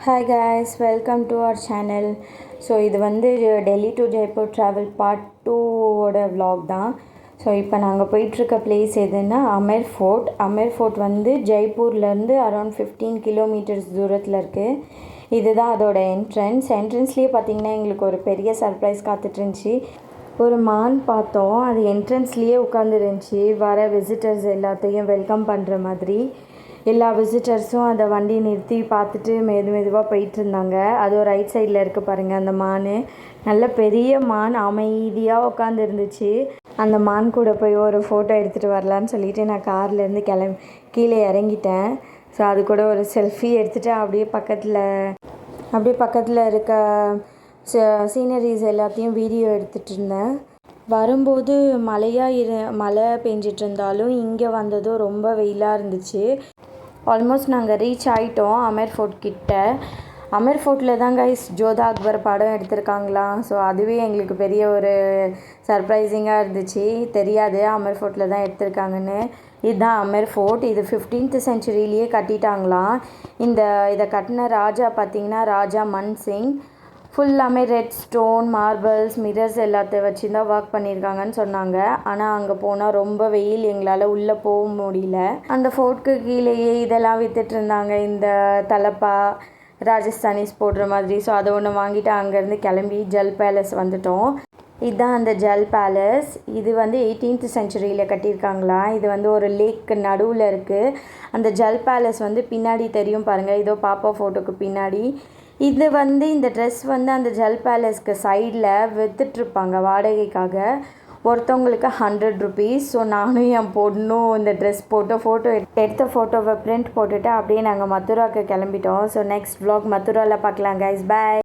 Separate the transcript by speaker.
Speaker 1: Hi guys, welcome to our channel. So இது வந்து Delhi to Jaipur travel part 2ஓட vlog தான். ஸோ இப்போ நாங்கள் போயிட்டுருக்க பிளேஸ் எதுன்னா அமர் ஃபோர்ட் வந்து ஜெய்ப்பூர்லேருந்து அரௌண்ட் 15 கிலோமீட்டர்ஸ் தூரத்தில் இருக்குது. இதுதான் அதோட என்ட்ரன்ஸ்லேயே பார்த்திங்கன்னா எங்களுக்கு ஒரு பெரிய சர்ப்ரைஸ் காத்துட்ருந்துச்சி. ஒரு மான் பார்த்தோம், அது என்ட்ரன்ஸ்லேயே உட்காந்துருந்துச்சி. வர விசிட்டர்ஸ் எல்லாத்தையும் வெல்கம் பண்ணுற மாதிரி. எல்லா விசிட்டர்ஸும் அதை வண்டி நிறுத்தி பார்த்துட்டு மெதுவாக போயிட்டுருந்தாங்க. அது ஒரு ரைட் சைடில் இருக்குது பாருங்கள், அந்த மான் நல்ல பெரிய மான் அமைதியாக உட்காந்துருந்துச்சு. அந்த மான் கூட போய் ஒரு ஃபோட்டோ எடுத்துகிட்டு வரலான்னு சொல்லிவிட்டு நான் கார்லேருந்து கீழே இறங்கிட்டேன். ஸோ அது கூட ஒரு செல்ஃபி எடுத்துகிட்டு அப்படியே பக்கத்தில் இருக்க சீனரிஸ் எல்லாத்தையும் வீடியோ எடுத்துகிட்டு இருந்தேன். வரும்போது மழை பெஞ்சிட்டு இருந்தாலும் இங்கே வந்ததும் ரொம்ப வெயிலாக இருந்துச்சு. ஆல்மோஸ்ட் நாங்கள் ரீச் ஆகிட்டோம் அமர் ஃபோர்ட் கிட்ட. அமர் ஃபோர்ட்டில் தான் கைஸ் ஜோதா அக்பர் படம் எடுத்திருக்காங்களாம். ஸோ அதுவே எங்களுக்கு பெரிய ஒரு சர்ப்ரைசிங்காக இருந்துச்சு. தெரியாது அமர் ஃபோர்ட்டில் தான் எடுத்திருக்காங்கன்னு. இதுதான் அமர் ஃபோர்ட். இது 15th சென்ச்சுரியிலேயே கட்டிட்டாங்களாம். இதை கட்டின ராஜா பார்த்திங்கன்னா ராஜா மன் சிங். ஃபுல்லாமே ரெட் ஸ்டோன், மார்பிள்ஸ், மிரர்ஸ் எல்லாத்தையும் வச்சு தான் ஒர்க் பண்ணியிருக்காங்கன்னு சொன்னாங்க. ஆனால் அங்கே போனால் ரொம்ப வெயில், எங்களால் உள்ளே போக முடியல. அந்த ஃபோர்ட்க்கு கீழேயே இதெல்லாம் விற்றுட்டு இருந்தாங்க, இந்த தலப்பா ராஜஸ்தானிஸ் போடுற மாதிரி. ஸோ அதை ஒன்று வாங்கிட்டு அங்கேருந்து கிளம்பி ஜல் பேலஸ் வந்துட்டோம். இதுதான் அந்த ஜல் பேலஸ். இது வந்து 18th சென்ச்சுரியில் கட்டியிருக்காங்களா. இது வந்து ஒரு லேக் நடுவில் இருக்குது. அந்த ஜல் பேலஸ் வந்து பின்னாடி தெரியும் பாருங்கள், இதோ பாப்பா ஃபோட்டோக்கு பின்னாடி. இது வந்து இந்த ட்ரெஸ் வந்து அந்த ஜல் பேலஸ்க்கு சைடில் விற்றுட்ருப்பாங்க வாடகைக்காக. ஒருத்தவங்களுக்கு 100 rupees. ஸோ நானும் என் பொண்ணும் இந்த ட்ரெஸ் போட்டு எடுத்த ஃபோட்டோவை பிரிண்ட் போட்டுட்டு அப்படியே நாங்கள் மதுராவுக்கு கிளம்பிட்டோம். ஸோ நெக்ஸ்ட் vlog மதுராவில் பார்க்கலாம் கைஸ். பை.